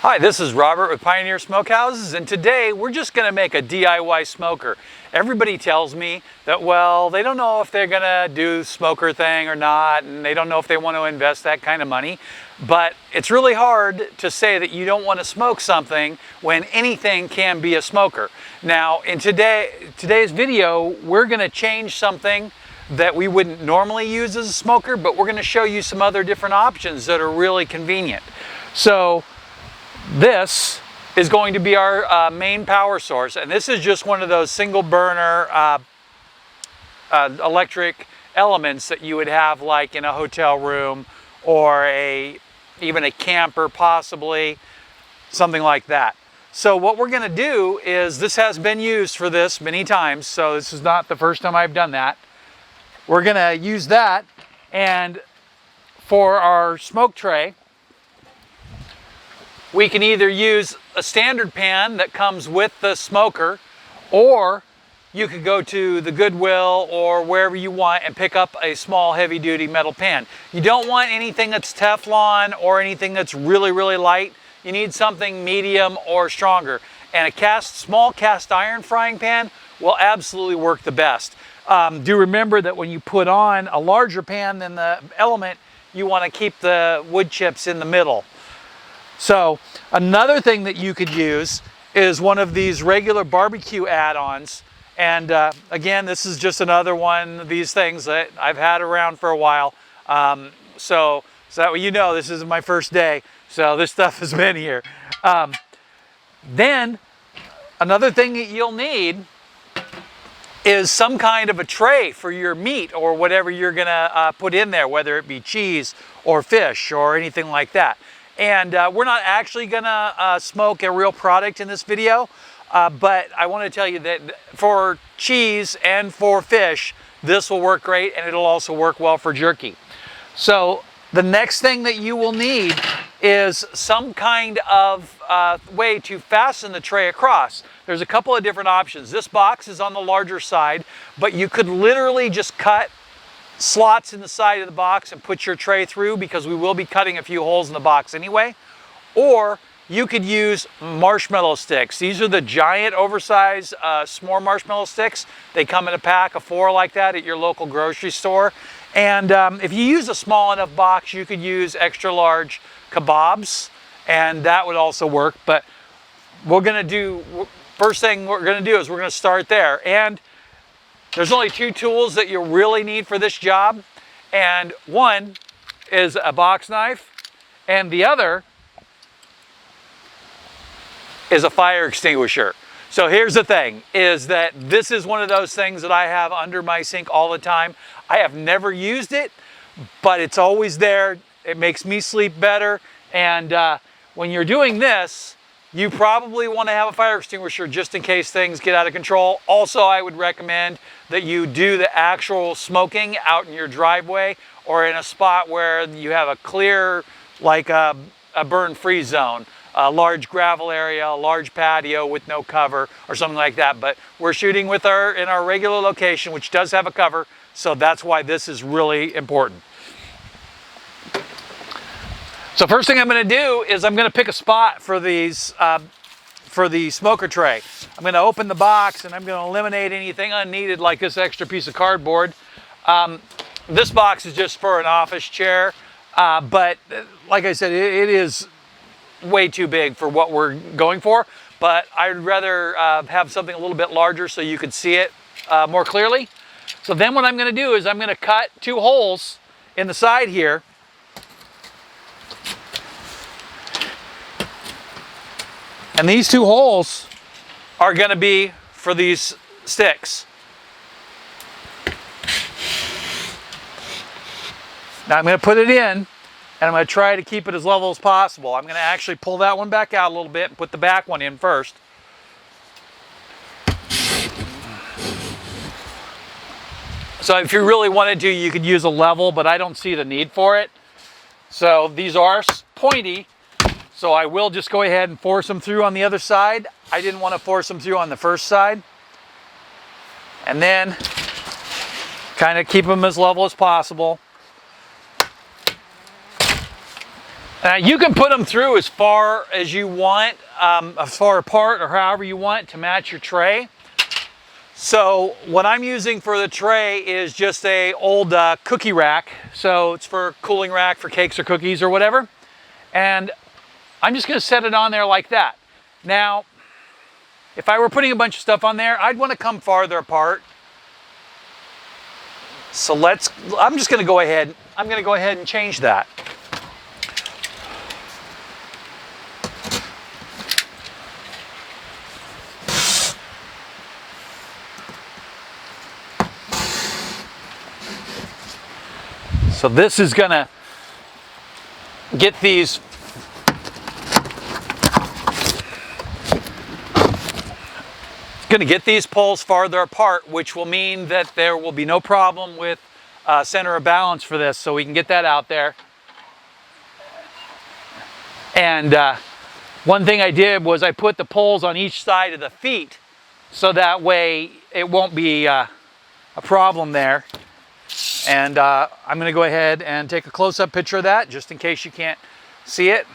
Hi, this is Robert with Pioneer Smokehouses, and today we're just going to make a DIY smoker. Everybody tells me that, well, they don't know if they're going to do smoker thing or not, and they don't know if they want to invest that kind of money. But it's really hard to say that you don't want to smoke something when anything can be a smoker. Now, in today's video, we're going to change something that we wouldn't normally use as a smoker, but we're going to show you some other different options that are really convenient. So this is going to be our main power source, and this is just one of those single burner electric elements that you would have like in a hotel room or even a camper, possibly something like that. So what we're going to do is, this has been used for this many times, so this is not the first time I've done that. We're going to use that, and for our smoke tray we can either use a standard pan that comes with the smoker, or you could go to the Goodwill or wherever you want and pick up a small heavy-duty metal pan. You don't want anything that's Teflon or anything that's really, really light. You need something medium or stronger. And a small cast iron frying pan will absolutely work the best. Do remember that when you put on a larger pan than the element, you want to keep the wood chips in the middle. So another thing that you could use is one of these regular barbecue add-ons. And again, this is just another one of these things that I've had around for a while. So that way you know this isn't my first day. So this stuff has been here. Then another thing that you'll need is some kind of a tray for your meat or whatever you're gonna put in there, whether it be cheese or fish or anything like that. And we're not actually gonna smoke a real product in this video, but I want to tell you that for cheese and for fish, this will work great, and it'll also work well for jerky. So the next thing that you will need is some kind of way to fasten the tray across. There's a couple of different options. This box is on the larger side, but you could literally just cut slots in the side of the box and put your tray through, because we will be cutting a few holes in the box anyway. Or you could use marshmallow sticks. These are the giant oversized s'more marshmallow sticks. They come in a pack of 4 like that at your local grocery store. And if you use a small enough box, you could use extra large kebabs, and that would also work. But first thing we're gonna do is we're gonna start there. And there's only 2 tools that you really need for this job, and one is a box knife, and the other is a fire extinguisher. So here's the thing, is that this is one of those things that I have under my sink all the time. I have never used it, but it's always there. It makes me sleep better, and when you're doing this, you probably want to have a fire extinguisher just in case things get out of control. Also, I would recommend that you do the actual smoking out in your driveway or in a spot where you have a clear, like a burn-free zone, a large gravel area, a large patio with no cover or something like that. But we're shooting in our regular location, which does have a cover, so that's why this is really important. So first thing I'm going to do is I'm going to pick a spot for these for the smoker tray. I'm going to open the box, and I'm going to eliminate anything unneeded, like this extra piece of cardboard. This box is just for an office chair, but like I said, it is way too big for what we're going for. But I'd rather have something a little bit larger so you could see it more clearly. So then what I'm going to do is I'm going to cut 2 holes in the side here. And these 2 holes are going to be for these sticks. Now I'm going to put it in, and I'm going to try to keep it as level as possible. I'm going to actually pull that one back out a little bit and put the back one in first. So if you really wanted to, you could use a level, but I don't see the need for it. So these are pointy. So I will just go ahead and force them through on the other side. I didn't want to force them through on the first side. And then kind of keep them as level as possible. You can put them through as far as you want, as far apart or however you want to match your tray. So what I'm using for the tray is just a old cookie rack. So it's for cooling rack for cakes or cookies or whatever. And I'm just going to set it on there like that. Now, if I were putting a bunch of stuff on there, I'd want to come farther apart. So I'm just going to go ahead and change that. So this is going to get these poles farther apart, which will mean that there will be no problem with center of balance for this, so we can get that out there. And one thing I did was I put the poles on each side of the feet, so that way it won't be a problem there. And I'm going to go ahead and take a close-up picture of that, just in case you can't see it.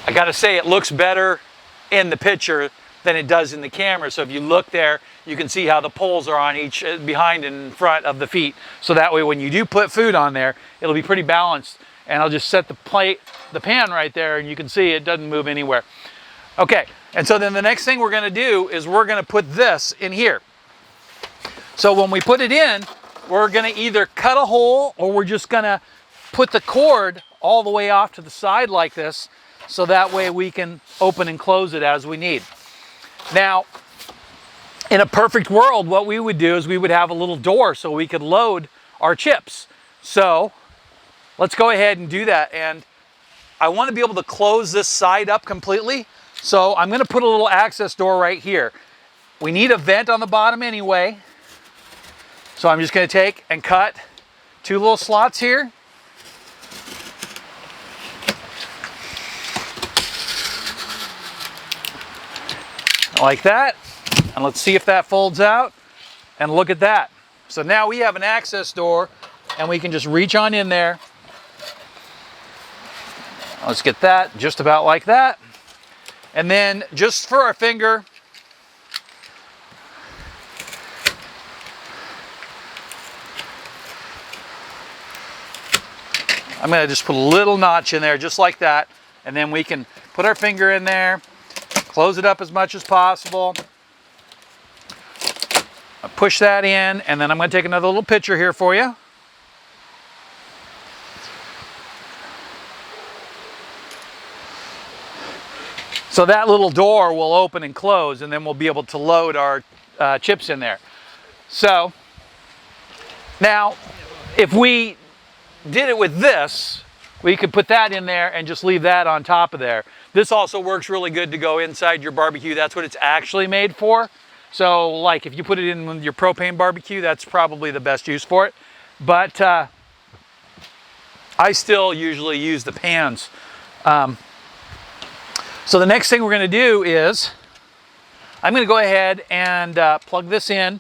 I got to say, it looks better in the picture than it does in the camera. So if you look there, you can see how the poles are on each, behind and in front of the feet. So that way, when you do put food on there, it'll be pretty balanced. And I'll just set the pan right there, and you can see it doesn't move anywhere. Okay, and so then the next thing we're going to do is we're going to put this in here. So when we put it in, we're going to either cut a hole, or we're just going to put the cord all the way off to the side like this, so that way we can open and close it as we need. Now, in a perfect world, what we would do is we would have a little door so we could load our chips. So let's go ahead and do that. And I want to be able to close this side up completely. So I'm going to put a little access door right here. We need a vent on the bottom anyway. So I'm just going to take and cut 2 little slots here. Like that. And let's see if that folds out. And look at that. So now we have an access door, and we can just reach on in there. Let's get that just about like that. And then just for our finger, I'm going to just put a little notch in there just like that, and then we can put our finger in there, close it up as much as possible, push that in, and then I'm going to take another little picture here for you. So that little door will open and close, and then we'll be able to load our chips in there. So now, if we did it with this, we could put that in there and just leave that on top of there. This also works really good to go inside your barbecue. That's what it's actually made for. So like if you put it in with your propane barbecue, that's probably the best use for it. But I still usually use the pans. So the next thing we're going to do is I'm going to go ahead and plug this in,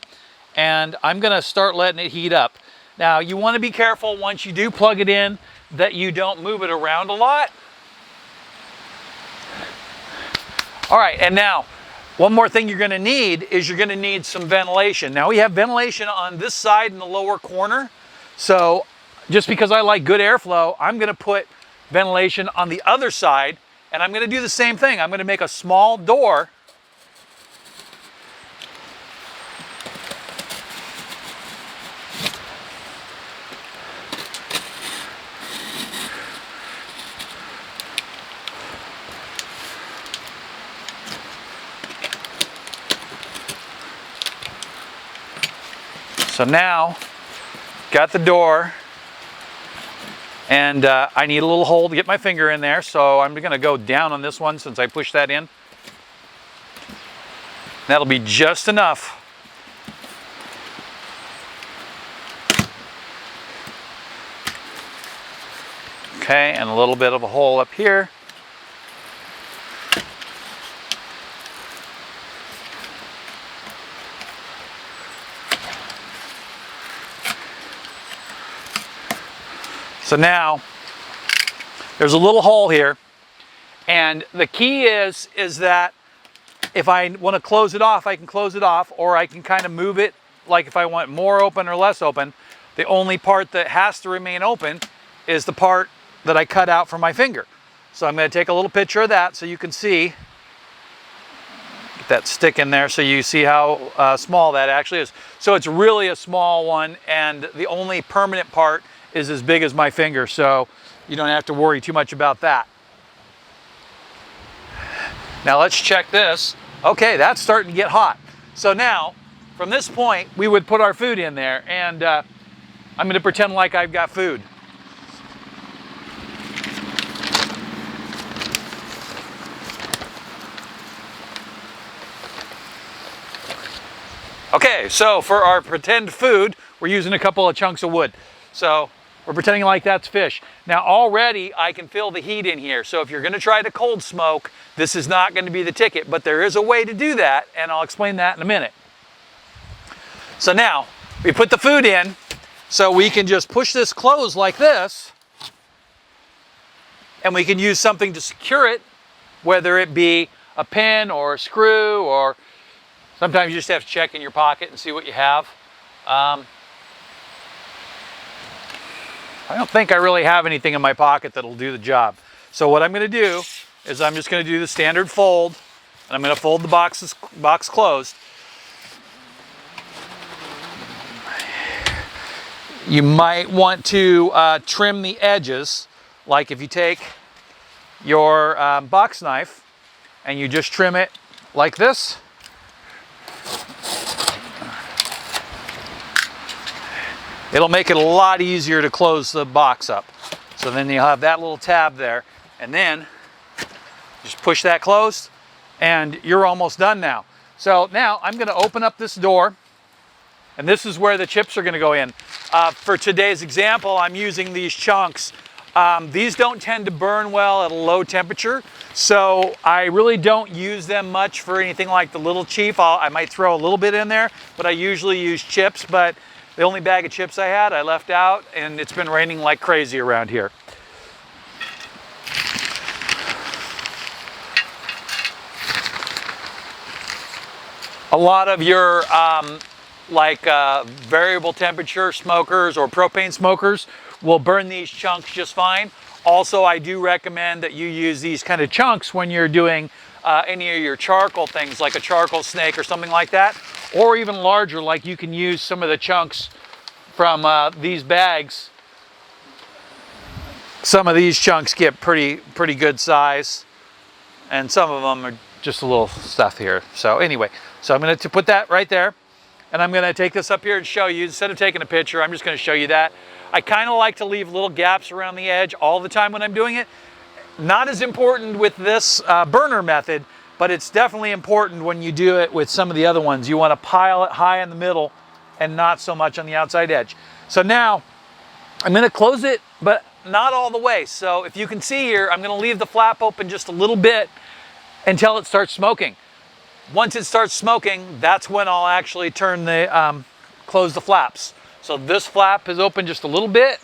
and I'm going to start letting it heat up. Now, you want to be careful once you do plug it in that you don't move it around a lot. All right, and now, one more thing you're going to need is you're going to need some ventilation. Now, we have ventilation on this side in the lower corner. So, just because I like good airflow, I'm going to put ventilation on the other side, and I'm going to do the same thing. I'm going to make a small door . So now, got the door, and I need a little hole to get my finger in there, so I'm going to go down on this one since I pushed that in. That'll be just enough. Okay, and a little bit of a hole up here. So now there's a little hole here, and the key is that if I want to close it off, I can close it off, or I can kind of move it, like if I want more open or less open. The only part that has to remain open is the part that I cut out from my finger. So I'm going to take a little picture of that so you can see. Get that stick in there so you see how small that actually is. So it's really a small one, and the only permanent part is as big as my finger, so you don't have to worry too much about that. Now let's check this. Okay, that's starting to get hot. So now, from this point, we would put our food in there, and I'm going to pretend like I've got food. Okay, so for our pretend food, we're using a couple of chunks of wood. So we're pretending like that's fish. Now already I can feel the heat in here. So if you're gonna try to cold smoke, this is not gonna be the ticket, but there is a way to do that, and I'll explain that in a minute. So now we put the food in, so we can just push this closed like this, and we can use something to secure it, whether it be a pin or a screw, or sometimes you just have to check in your pocket and see what you have. I don't think I really have anything in my pocket that'll do the job. So what I'm going to do is I'm just going to do the standard fold, and I'm going to fold the box closed. You might want to trim the edges, like if you take your box knife and you just trim it like this. It'll make it a lot easier to close the box up. So then you'll have that little tab there, and then just push that closed, and you're almost done now. So now I'm going to open up this door, and this is where the chips are going to go in. For today's example, I'm using these chunks. These don't tend to burn well at a low temperature, so I really don't use them much for anything like the Little Chief. I might throw a little bit in there, but I usually use chips. But the only bag of chips I had, I left out, and it's been raining like crazy around here. A lot of your variable temperature smokers or propane smokers will burn these chunks just fine. Also, I do recommend that you use these kind of chunks when you're doing any of your charcoal things, like a charcoal snake or something like that, or even larger, like you can use some of the chunks from these bags. Some of these chunks get pretty good size, and some of them are just a little stuff here. So anyway, so I'm going to put that right there, and I'm going to take this up here and show you. Instead of taking a picture, I'm just going to show you that. I kind of like to leave little gaps around the edge all the time when I'm doing it. Not as important with this burner method, but it's definitely important when you do it with some of the other ones. You want to pile it high in the middle and not so much on the outside edge. So now I'm going to close it, but not all the way. So if you can see here, I'm going to leave the flap open just a little bit until it starts smoking. Once it starts smoking, that's when I'll actually turn the close the flaps. So this flap is open just a little bit,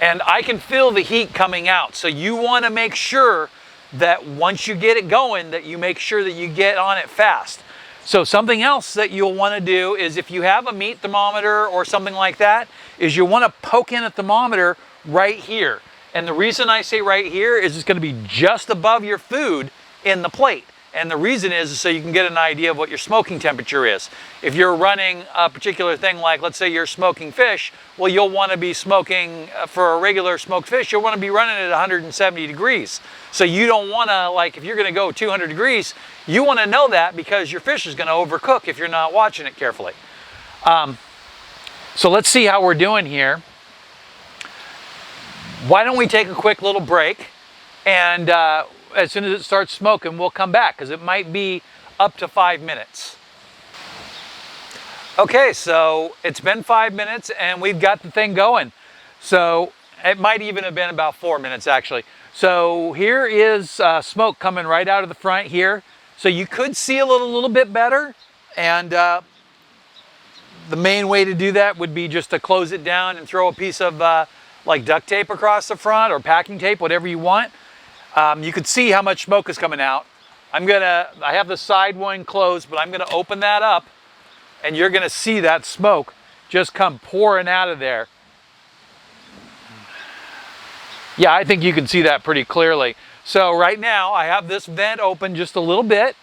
and I can feel the heat coming out. So you want to make sure that once you get it going, that you make sure that you get on it fast. So something else that you'll want to do is, if you have a meat thermometer or something like that, is you want to poke in a thermometer right here. And the reason I say right here is it's going to be just above your food in the plate. And the reason is so you can get an idea of what your smoking temperature is. If you're running a particular thing, like let's say you're smoking fish, well, you'll want to be smoking, for a regular smoked fish, you'll want to be running at 170 degrees. So you don't want to, like, if you're going to go 200 degrees, you want to know that, because your fish is going to overcook if you're not watching it carefully. So let's see how we're doing here. Why don't we take a quick little break, and as soon as it starts smoking, we'll come back, because it might be up to 5 minutes. Okay, so it's been 5 minutes and we've got the thing going. So it might even have been about 4 minutes actually. So here is smoke coming right out of the front here. So you could seal it a little bit better, and the main way to do that would be just to close it down and throw a piece of like duct tape across the front or packing tape, whatever you want, you could see how much smoke is coming out. I have the side one closed, but I'm gonna open that up and you're gonna see that smoke just come pouring out of there. Yeah, I think you can see that pretty clearly. So right now I have this vent open just a little bit,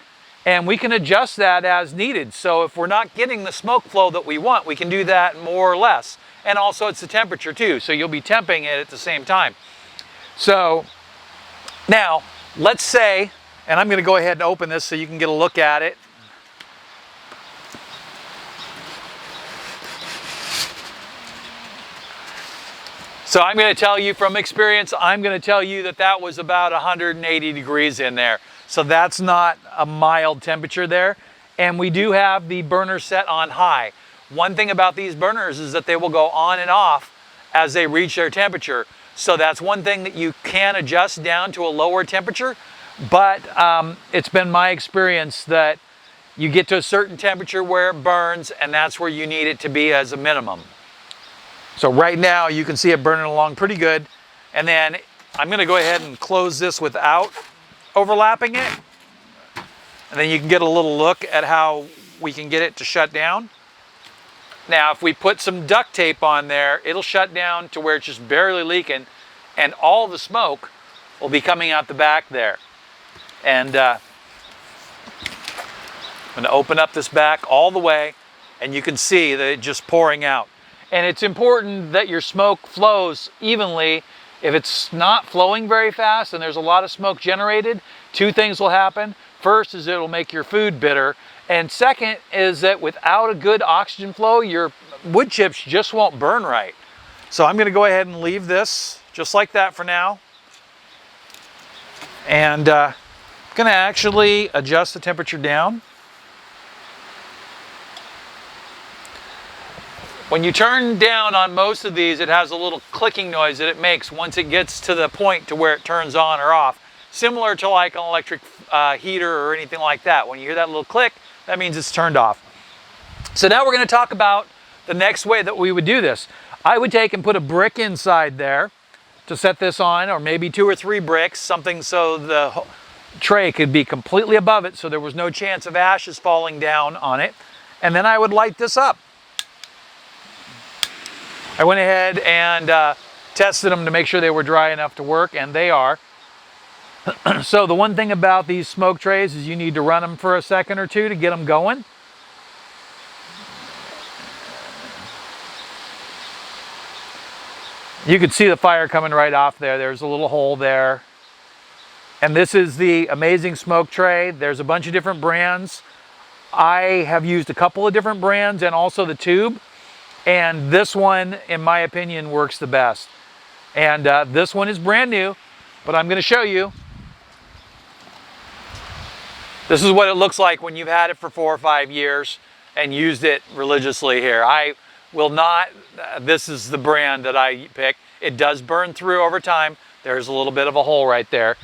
and we can adjust that as needed. So if we're not getting the smoke flow that we want, we can do that more or less. And also it's the temperature too, so you'll be temping it at the same time. So now let's say, and I'm gonna go ahead and open this so you can get a look at it. So I'm gonna tell you from experience, I'm gonna tell you that that was about 180 degrees in there. So that's not a mild temperature there. And we do have the burner set on high. One thing about these burners is that they will go on and off as they reach their temperature. So that's one thing that you can adjust down to a lower temperature, but it's been my experience that you get to a certain temperature where it burns, and that's where you need it to be as a minimum. So right now you can see it burning along pretty good. And then I'm gonna go ahead and close this without overlapping it. And then you can get a little look at how we can get it to shut down. Now, if we put some duct tape on there, it'll shut down to where it's just barely leaking, and all the smoke will be coming out the back there. And I'm gonna open up this back all the way, and you can see that it's just pouring out. And it's important that your smoke flows evenly. If it's not flowing very fast and there's a lot of smoke generated, two things will happen. First is it'll make your food bitter. And second is that without a good oxygen flow, your wood chips just won't burn right. So I'm gonna go ahead and leave this just like that for now. And I'm gonna actually adjust the temperature down. When you turn down on most of these, it has a little clicking noise that it makes once it gets to the point to where it turns on or off. Similar to like an electric heater or anything like that. When you hear that little click, that means it's turned off. So now we're going to talk about the next way that we would do this. I would take and put a brick inside there to set this on, or maybe 2 or 3 bricks, something so the tray could be completely above it so there was no chance of ashes falling down on it. And then I would light this up. I went ahead and tested them to make sure they were dry enough to work, and they are. So the one thing about these smoke trays is you need to run them for a second or two to get them going. You can see the fire coming right off there. There's a little hole there. And this is the amazing smoke tray. There's a bunch of different brands. I have used a couple of different brands and also the tube. And this one, in my opinion, works the best. And this one is brand new, but I'm gonna show you. This is what it looks like when you've had it for 4 or 5 years and used it religiously here. I will not, this is the brand that I pick. It does burn through over time. There's a little bit of a hole right there.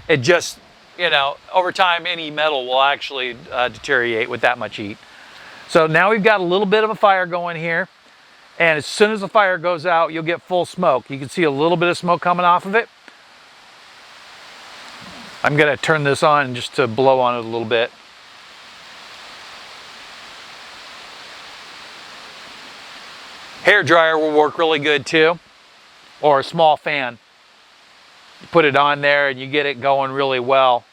It just, you know, over time any metal will actually deteriorate with that much heat. So now we've got a little bit of a fire going here. And as soon as the fire goes out, you'll get full smoke. You can see a little bit of smoke coming off of it. I'm gonna turn this on just to blow on it a little bit. Hair dryer will work really good too, or a small fan. You put it on there and you get it going really well.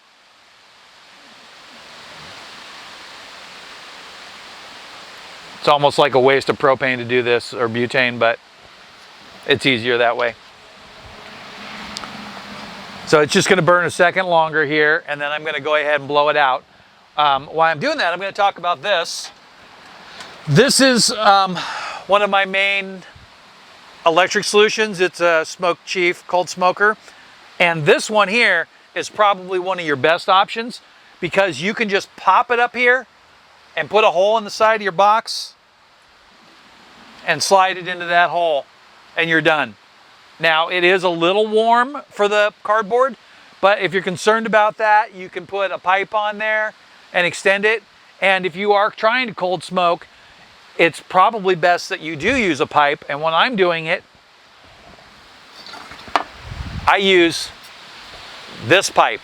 It's almost like a waste of propane to do this, or butane, but it's easier that way. So it's just gonna burn a second longer here, and then I'm gonna go ahead and blow it out. While I'm doing that, I'm gonna talk about this. This is one of my main electric solutions. It's a Smoke Chief cold smoker. And this one here is probably one of your best options, because you can just pop it up here and put a hole in the side of your box and slide it into that hole, and you're done. Now, it is a little warm for the cardboard, but if you're concerned about that, you can put a pipe on there and extend it. And if you are trying to cold smoke, it's probably best that you do use a pipe. And when I'm doing it, I use this pipe.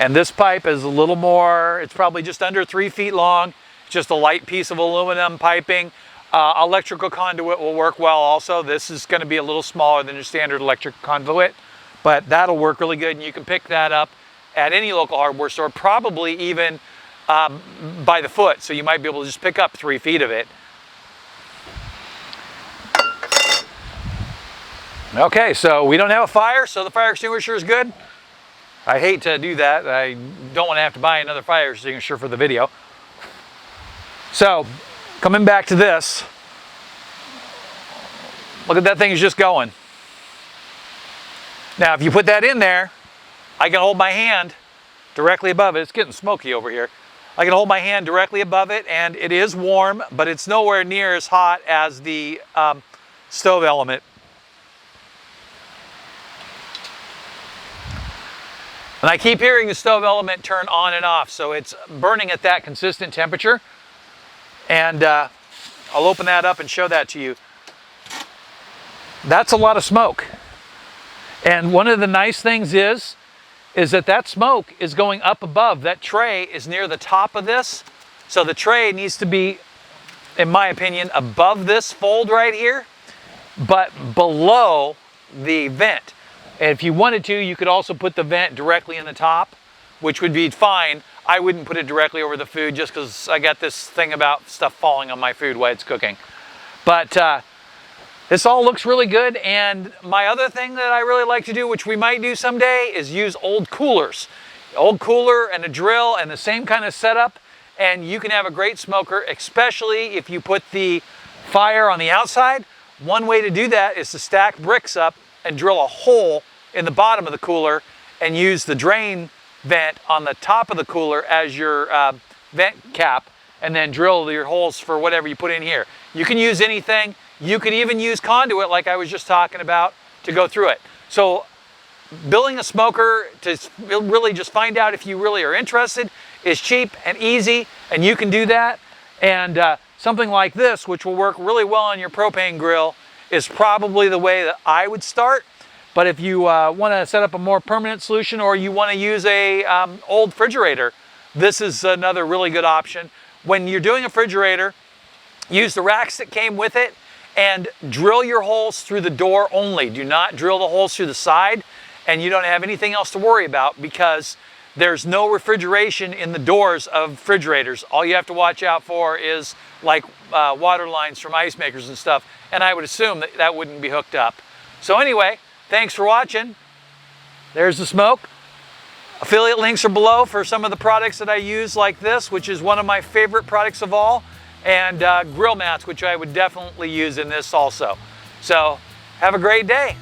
And this pipe is a little more, it's probably just under 3 feet long. It's just a light piece of aluminum piping. Electrical conduit will work well also. This is going to be a little smaller than your standard electric conduit, but that'll work really good. And you can pick that up at any local hardware store, probably even by the foot. So you might be able to just pick up 3 feet of it. Okay, so we don't have a fire, so the fire extinguisher is good. I hate to do that. I don't want to have to buy another fire extinguisher for the video. So, coming back to this, look at that thing is just going. Now, if you put that in there, I can hold my hand directly above it. It's getting smoky over here. I can hold my hand directly above it, and it is warm, but it's nowhere near as hot as the stove element. And I keep hearing the stove element turn on and off, so it's burning at that consistent temperature. And I'll open that up and show that to you. That's a lot of smoke. And one of the nice things is that smoke is going up above. That tray is near the top of this. So the tray needs to be, in my opinion, above this fold right here, but below the vent. And if you wanted to, you could also put the vent directly in the top, which would be fine. I wouldn't put it directly over the food just because I got this thing about stuff falling on my food while it's cooking. But this all looks really good. And my other thing that I really like to do, which we might do someday, is use old coolers. Old cooler and a drill and the same kind of setup. And you can have a great smoker, especially if you put the fire on the outside. One way to do that is to stack bricks up and drill a hole in the bottom of the cooler and use the drain vent on the top of the cooler as your vent cap, and then drill your holes for whatever you put in here. You can use anything. You could even use conduit like I was just talking about to go through it. So building a smoker to really just find out if you really are interested is cheap and easy, and you can do that. And something like this, which will work really well on your propane grill, is probably the way that I would start. But if you want to set up a more permanent solution, or you want to use a old refrigerator, this is another really good option. When you're doing a refrigerator, use the racks that came with it and drill your holes through the door only. Do not drill the holes through the side, and you don't have anything else to worry about because there's no refrigeration in the doors of refrigerators. All you have to watch out for is like water lines from ice makers and stuff, and I would assume that that wouldn't be hooked up. So anyway, thanks for watching. There's the smoke. Affiliate links are below for some of the products that I use, like this, which is one of my favorite products of all, and grill mats, which I would definitely use in this also. So have a great day.